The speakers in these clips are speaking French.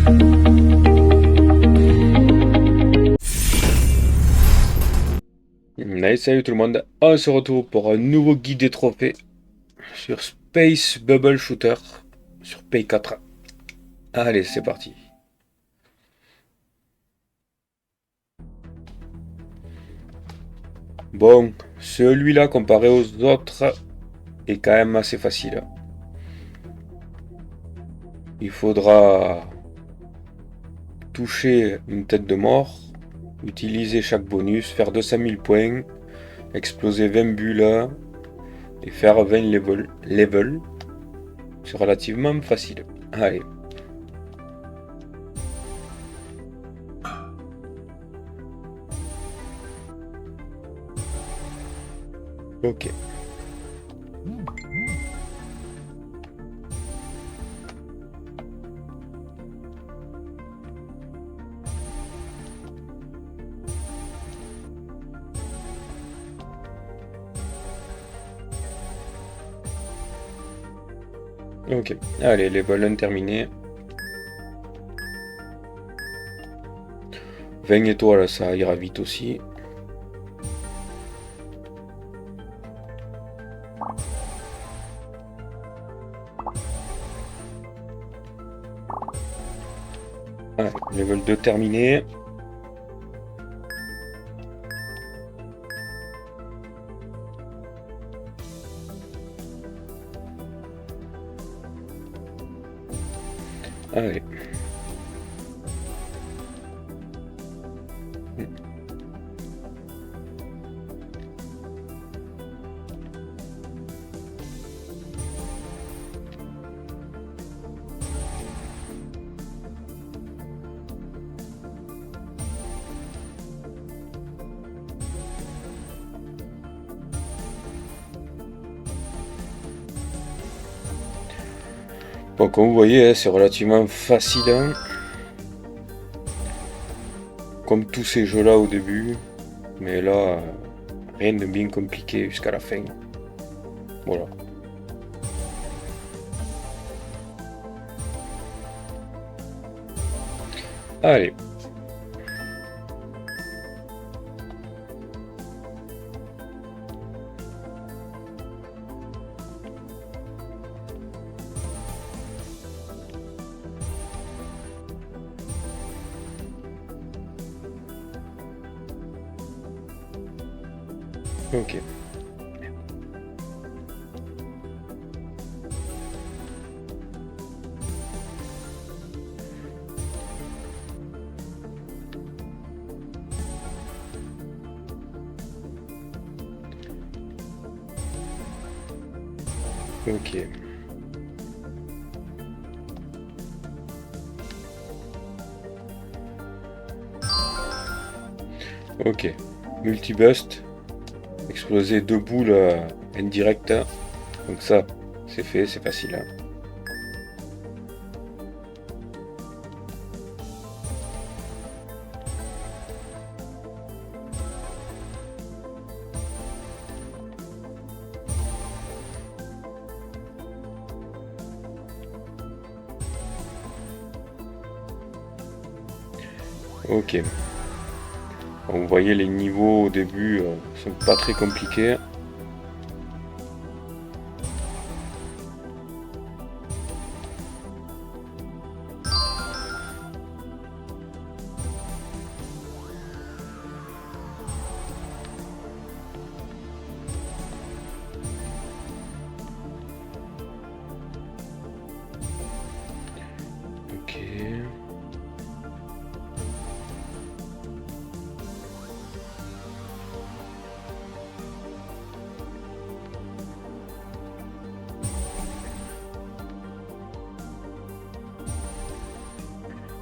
Allez, salut tout le monde, on se retrouve pour un nouveau guide des trophées sur Space Bubble Shooter sur P4. Allez, c'est parti. Bon, celui-là comparé aux autres est quand même assez facile. Il faudra toucher une tête de mort, utiliser chaque bonus, faire 200 000 points, exploser 20 bulles et faire 20 level. C'est relativement facile. Allez. Ok. Ok. Allez, level 1 terminé. 20 étoiles, ça ira vite aussi. Allez, level 2 terminé. Allez. Bon, comme vous voyez, c'est relativement facile, hein, comme tous ces jeux-là au début. Mais là, rien de bien compliqué jusqu'à la fin. Voilà. Allez. Ok. Ok. Ok. Multibust. Exploser deux boules indirect. Donc ça, c'est fait, c'est facile, hein. Ok. Bon, vous voyez, les niveaux au début sont pas très compliqués. Ok.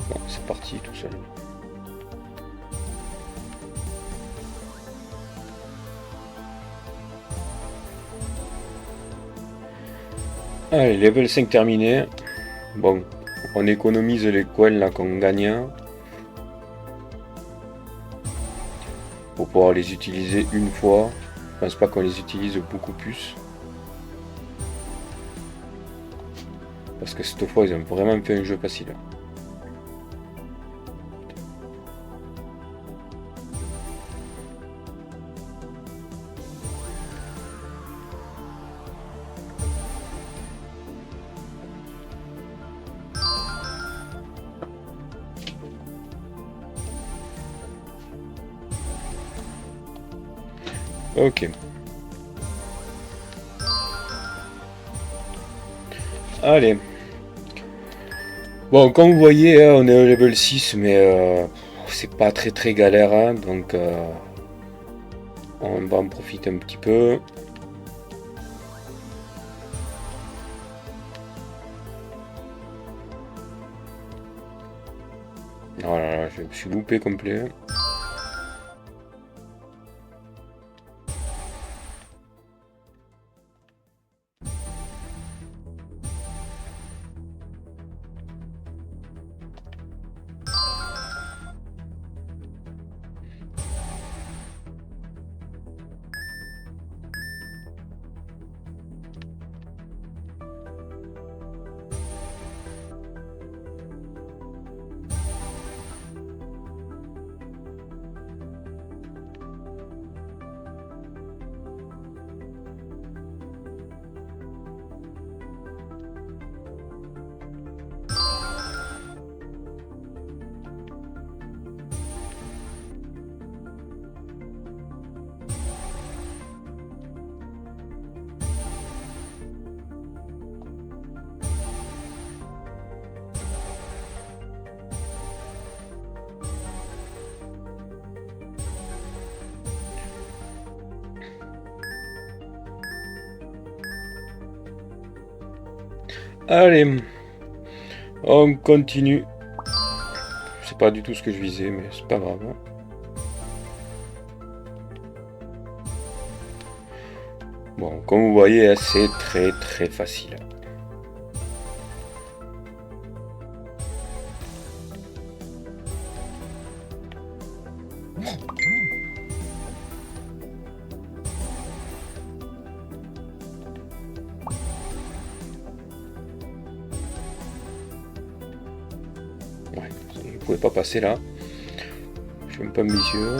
Bon, c'est parti tout seul. Allez, level 5 terminé. Bon, on économise les coins là qu'on gagne pour pouvoir les utiliser une fois. Je pense pas qu'on les utilise beaucoup plus. Parce que cette fois, ils ont vraiment fait un jeu facile. Ok. Allez. Bon, comme vous voyez, hein, on est au level 6, mais c'est pas très galère, hein, donc on va en profiter un petit peu. Oh là là, je me suis loupé complet. Allez, on continue. C'est pas du tout ce que je visais, mais c'est pas grave. Bon, comme vous voyez, c'est très facile. Ouais, vous pouvez pas passer là. Je suis même pas ambitieux.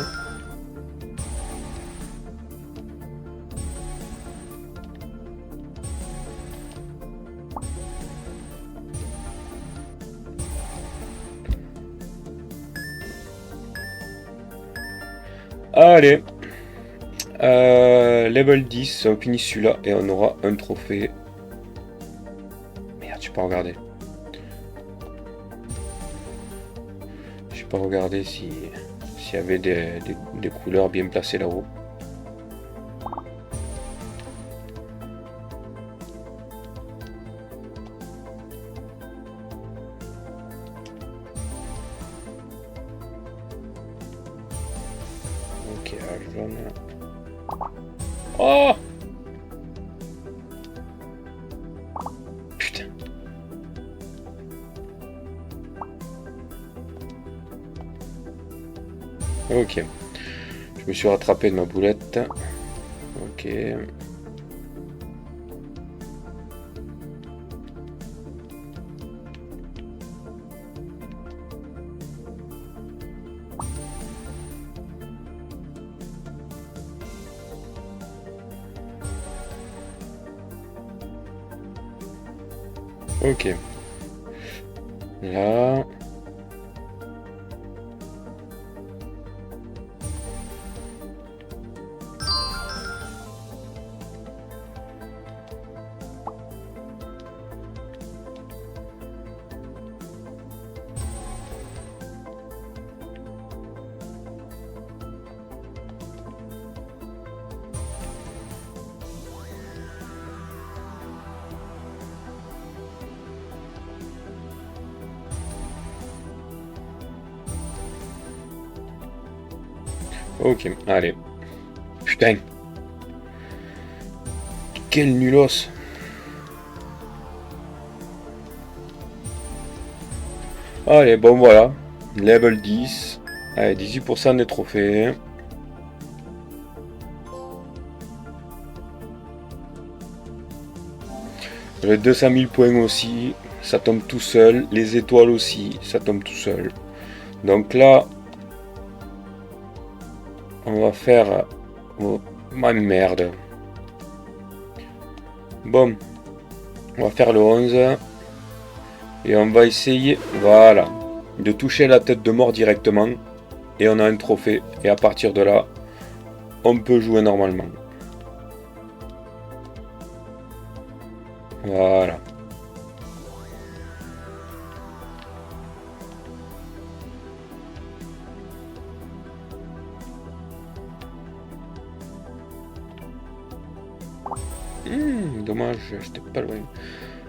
Allez, level 10, on finit celui-là et on aura un trophée. Merde, je peux pas regarder. Je peux pas regarder s'il y avait des couleurs bien placées là-haut. Ok, jaune. Oh! Putain. Ok. Je me suis rattrapé de ma boulette. Ok. Ok. Là. Ok, allez. Putain. Quel nulos. Allez, bon voilà. Level 10. Allez, 18% des trophées. Les 200 000 points aussi. Ça tombe tout seul. Les étoiles aussi. Ça tombe tout seul. Donc là, on va faire... Oh, ma merde. Bon. On va faire le 11. Et on va essayer, voilà, de toucher la tête de mort directement. Et on a un trophée. Et à partir de là, on peut jouer normalement. Voilà. Dommage, j'étais pas loin.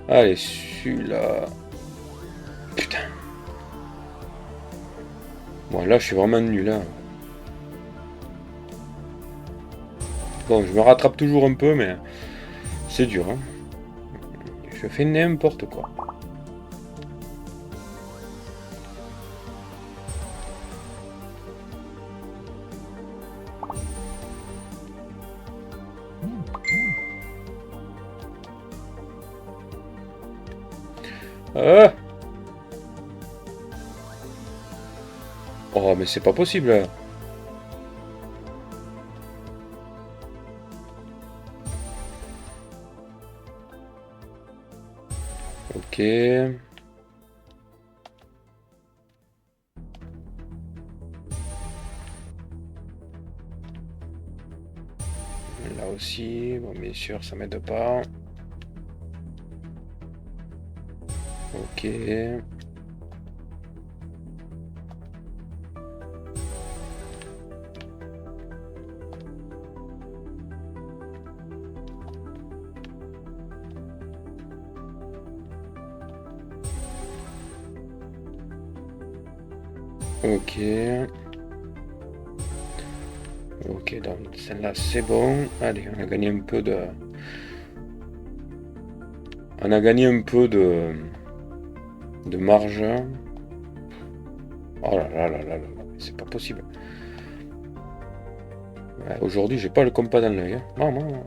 Allez, celui-là. Putain. Bon, là, je suis vraiment nul, là. Bon, je me rattrape toujours un peu, mais c'est dur, hein. Je fais n'importe quoi. Ah! Oh, mais c'est pas possible, là. Ok. Là aussi, bon, bien sûr, ça m'aide pas. Ok. Ok. Ok, donc celle-là c'est bon. Allez, on a gagné un peu de... On a gagné un peu de marge. Oh là là là là là, c'est pas possible. Ouais, aujourd'hui, j'ai pas le compas dans l'œil. Hein. Non, non.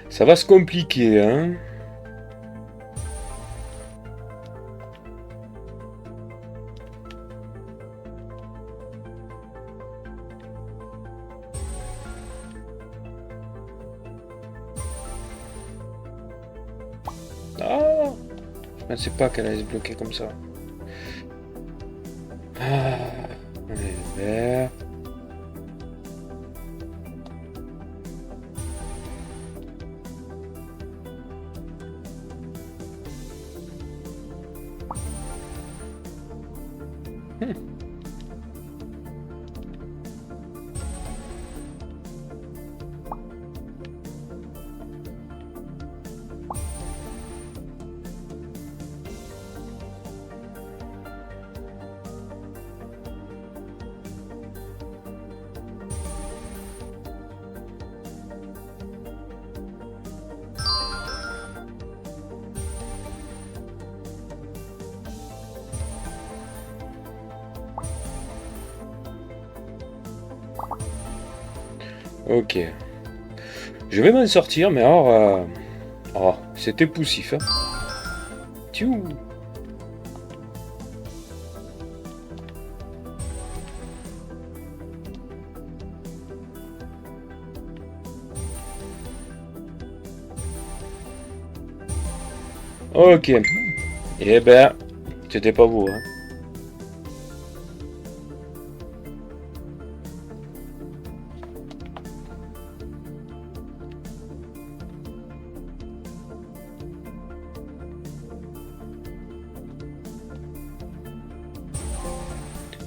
Ça va se compliquer, hein. Ah, je pensais pas qu'elle allait se bloquer comme ça. Ah, allez, vert. Ok. Je vais m'en sortir, mais alors... Oh, c'était poussif. Hein. Tiou. Ok. Eh ben, c'était pas beau, hein.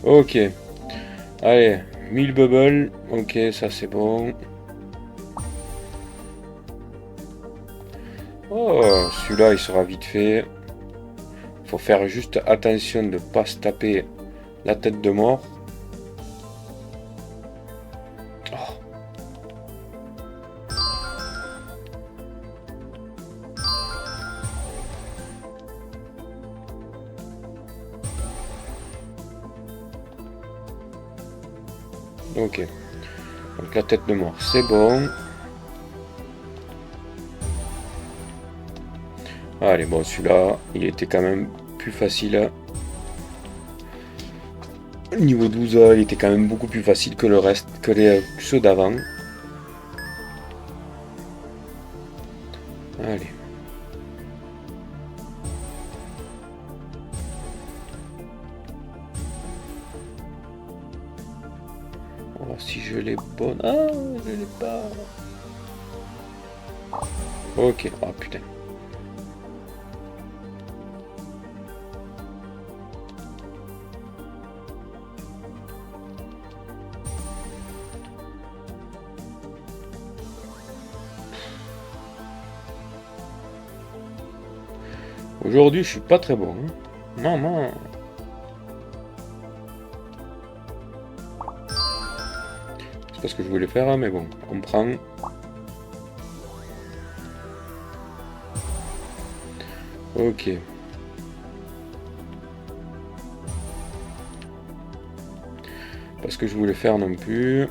Ok. Allez, 1000 bubbles. Ok, ça c'est bon. Oh, celui-là il sera vite fait. Faut faire juste attention de ne pas se taper la tête de mort. Oh. Ok. Donc la tête de mort, c'est bon. Allez, bon, celui-là, il était quand même plus facile. Niveau 12, il était quand même beaucoup plus facile que le reste, que ceux d'avant. Allez. On va voir si je l'ai bonne. Ah, je l'ai pas. Ok, oh putain. Aujourd'hui, je suis pas très bon. Hein. Non, non. C'est pas ce que je voulais faire, hein, mais bon, on prend. Ok. Pas ce que je voulais faire non plus.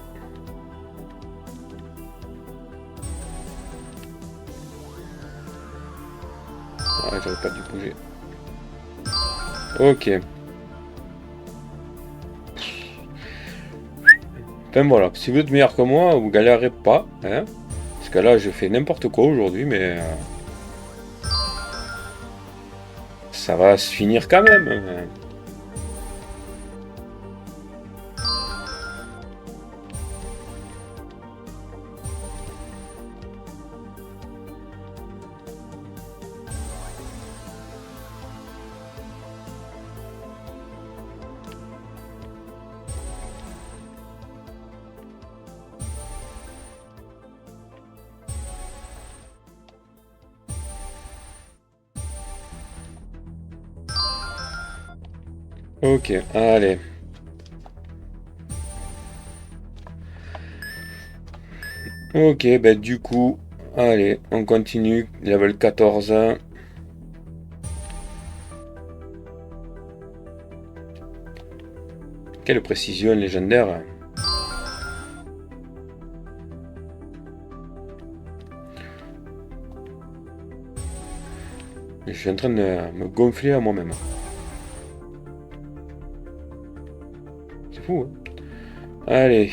Ah, j'aurais pas dû bouger. Ok. Enfin voilà, si vous êtes meilleur que moi, vous galérez pas. Hein, parce que là, je fais n'importe quoi aujourd'hui, mais ça va se finir quand même. Hein. Ok, allez. Ok, bah du coup, allez, on continue. Level 14. Quelle précision légendaire. Je suis en train de me gonfler à moi-même. C'est fou, hein. Allez.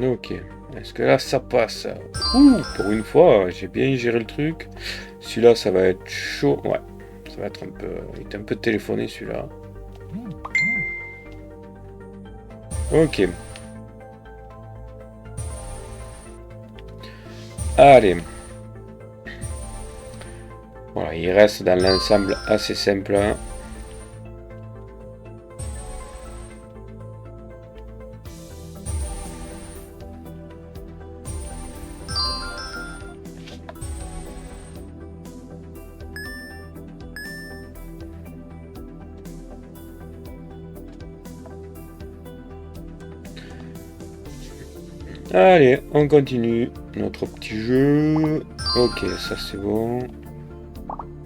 Ok. Est-ce que là, ça passe? Ouh, pour une fois, j'ai bien géré le truc. Celui-là, ça va être chaud. Ouais. Ça va être un peu... Il est un peu téléphoné, celui-là. Ok. Allez. Voilà, il reste dans l'ensemble assez simple. Allez, on continue notre petit jeu. Ok, ça c'est bon.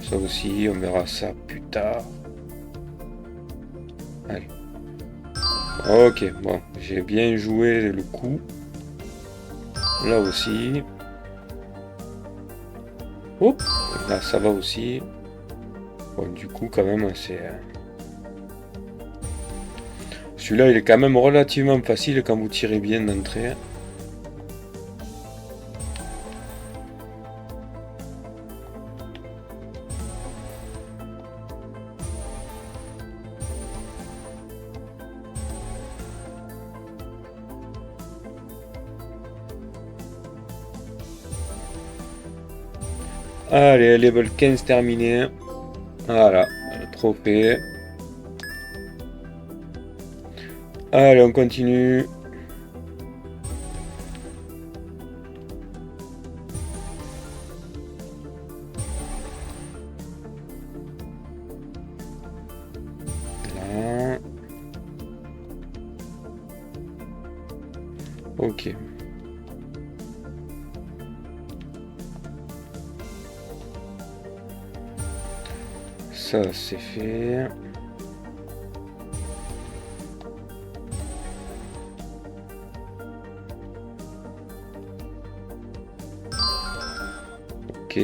Ça aussi, on verra ça plus tard. Allez. Ok, bon, j'ai bien joué le coup. Là aussi. Hop, là ça va aussi. Bon, du coup, quand même, c'est... Celui-là, il est quand même relativement facile quand vous tirez bien d'entrée. Allez, level 15 terminé. Voilà, le trophée. Allez, on continue. Là. Ok. Ça, c'est fait. Ok.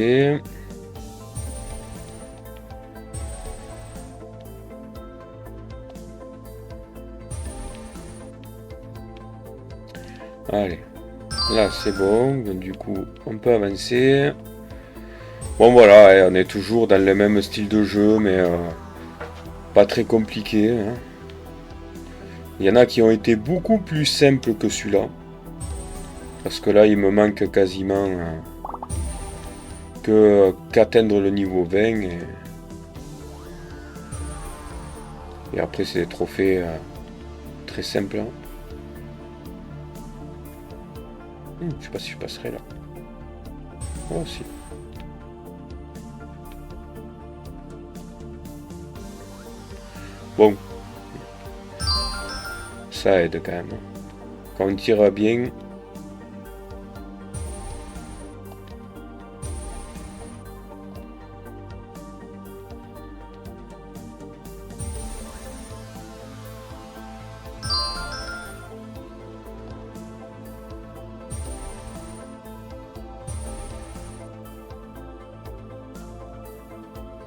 Allez. Là, c'est bon. Donc, du coup, on peut avancer. Bon, voilà, on est toujours dans le même style de jeu, mais pas très compliqué. Hein. Il y en a qui ont été beaucoup plus simples que celui-là. Parce que là, il me manque quasiment qu'atteindre le niveau 20. Et après, c'est des trophées très simples. Hein. Je sais pas si je passerai là. Oh, si. Bon. Ça aide quand même. Quand on tire bien.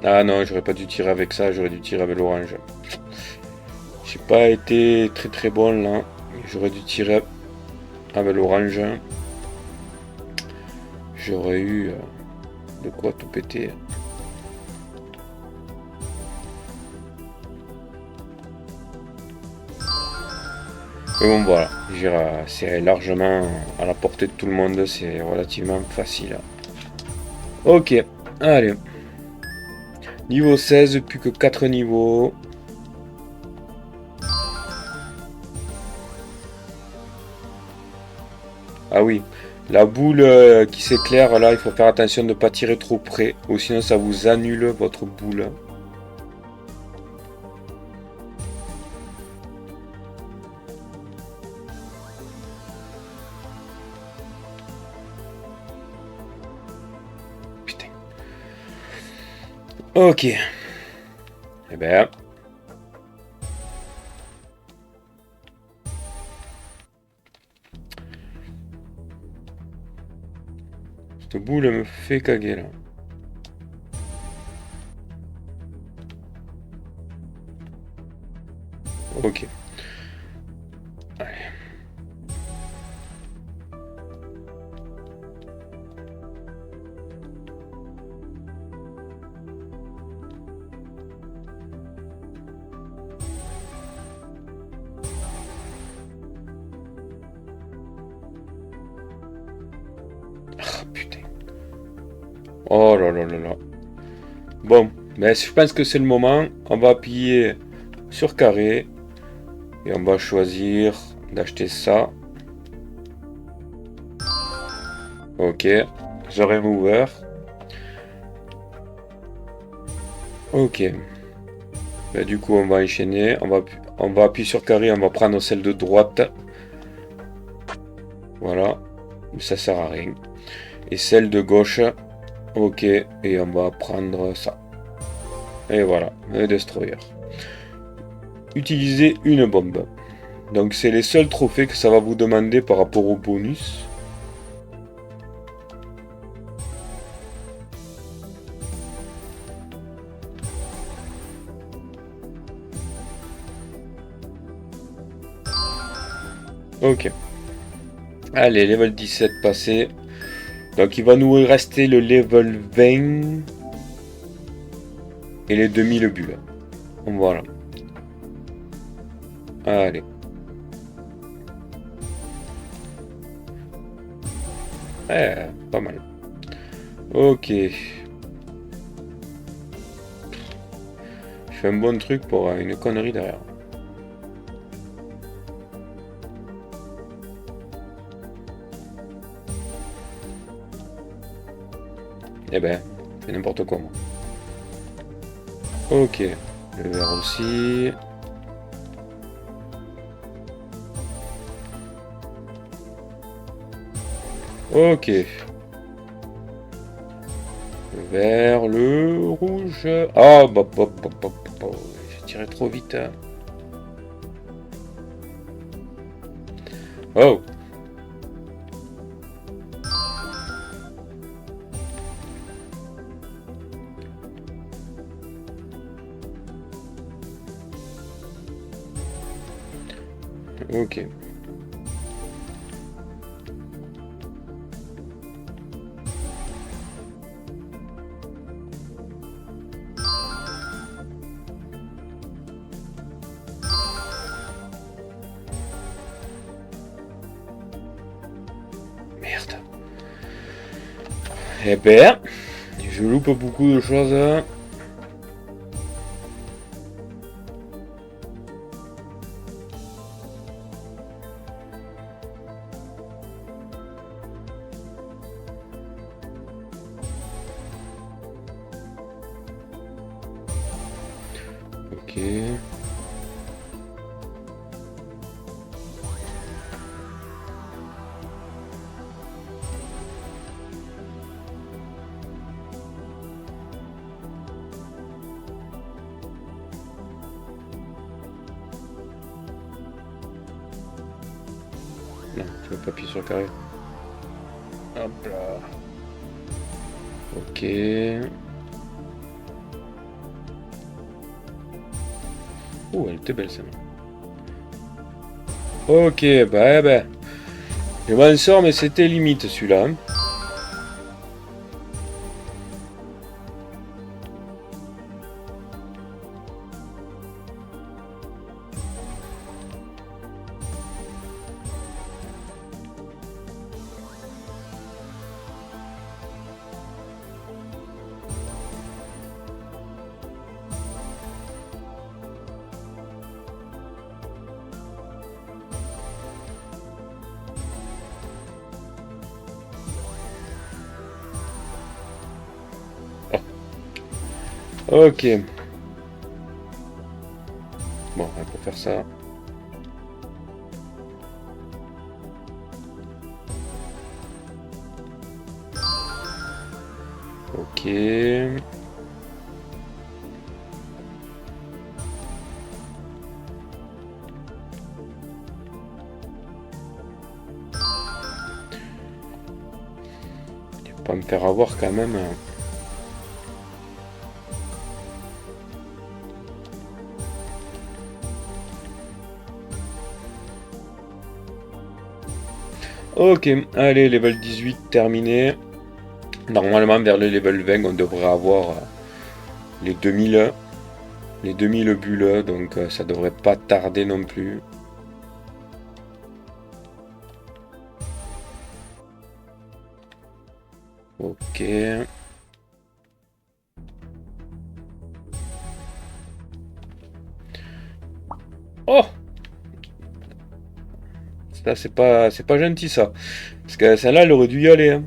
Ah non, j'aurais pas dû tirer avec ça, j'aurais dû tirer avec l'orange. J'ai pas été très très bon là. J'aurais dû tirer avec l'orange. J'aurais eu de quoi tout péter. Mais bon voilà, c'est largement à la portée de tout le monde, c'est relativement facile. Ok, allez. Niveau 16, plus que 4 niveaux. Ah oui, la boule qui s'éclaire, là, il faut faire attention de ne pas tirer trop près, ou sinon ça vous annule votre boule. Putain. Ok. Eh ben... Cette boule me fait caguer, là. Ok. Allez. Ah, putain. Oh là là là là. Bon, ben, je pense que c'est le moment. On va appuyer sur carré. Et on va choisir d'acheter ça. Ok. The Remover. Ok. Ben, du coup, on va enchaîner. On va appuyer sur carré. On va prendre celle de droite. Voilà. Ça sert à rien. Et celle de gauche. Ok. Et on va prendre ça. Et voilà. Le Destroyer. Utiliser une bombe. Donc c'est les seuls trophées que ça va vous demander par rapport au bonus. Ok. Allez, level 17 passé. Donc il va nous rester le level 20 et les 2000 bulles. Voilà. Allez. Pas mal. Ok. Je fais un bon truc pour une connerie derrière. Eh ben, je fais n'importe quoi moi. Ok. Le vert aussi. Ok. Le vert, le rouge. Ah, j'ai tiré trop vite. Hein. Oh. Ok. Merde. Eh ben, je loupe beaucoup de choses. Ok. Non, tu vas pas appuyer sur le carré. Hop là. Ok. Oh, elle était belle celle-là. Ok, bah. Je m'en sors, mais c'était limite celui-là. Hein. Ok. Bon, on va faire ça. Ok. Tu vas pas me faire avoir quand même. Ok, allez, level 18 terminé. Normalement, vers le level 20, on devrait avoir les 2000. Les 2000 bulles, donc ça devrait pas tarder non plus. Ok. Oh! Ça, c'est pas gentil, ça. Parce que celle-là, elle aurait dû y aller. Hein.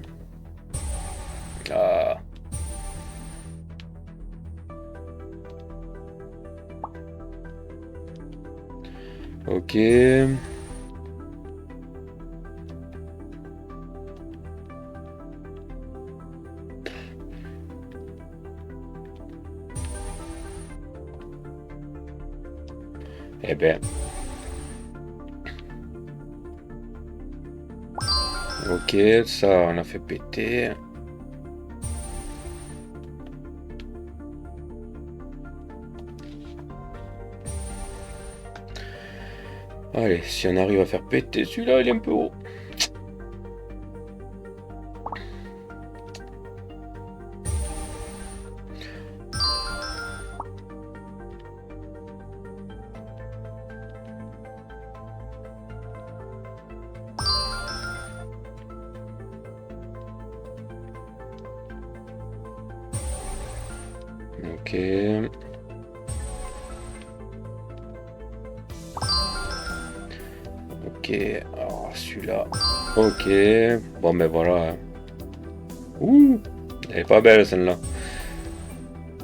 Ah. Ok. Eh ben. Ok, ça, on a fait péter. Allez, si on arrive à faire péter celui-là, il est un peu haut. Ok. Ok. Alors, celui-là. Ok. Bon, ben voilà. Ouh. Elle est pas belle, celle-là.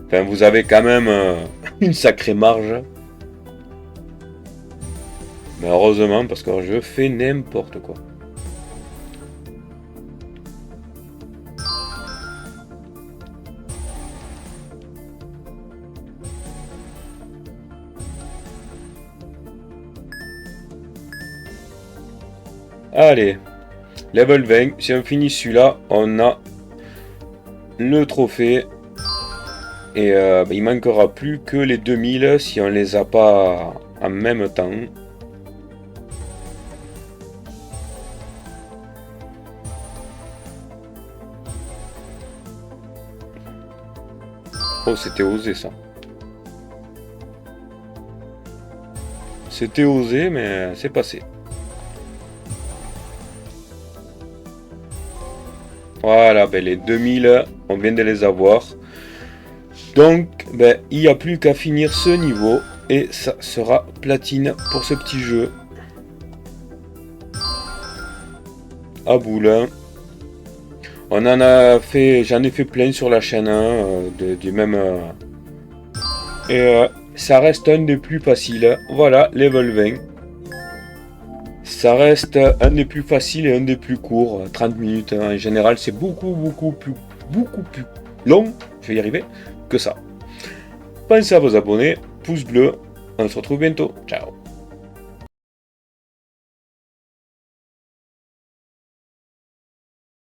Enfin, vous avez quand même une sacrée marge. Mais heureusement, parce que je fais n'importe quoi. Allez, level 20. Si on finit celui-là, on a le trophée. Et il manquera plus que les 2000 si on les a pas en même temps. Oh, c'était osé ça. C'était osé, mais c'est passé. Voilà, ben les 2000, on vient de les avoir. Donc, ben, il n'y a plus qu'à finir ce niveau. Et ça sera platine pour ce petit jeu. À boule. On en a fait, j'en ai fait plein sur la chaîne, hein, du même. Et ça reste un des plus faciles. Voilà, level 20. Ça reste un des plus faciles et un des plus courts. 30 minutes, hein. En général, c'est beaucoup plus long, je vais y arriver, que ça. Pensez à vous abonner, pouce bleu. On se retrouve bientôt. Ciao.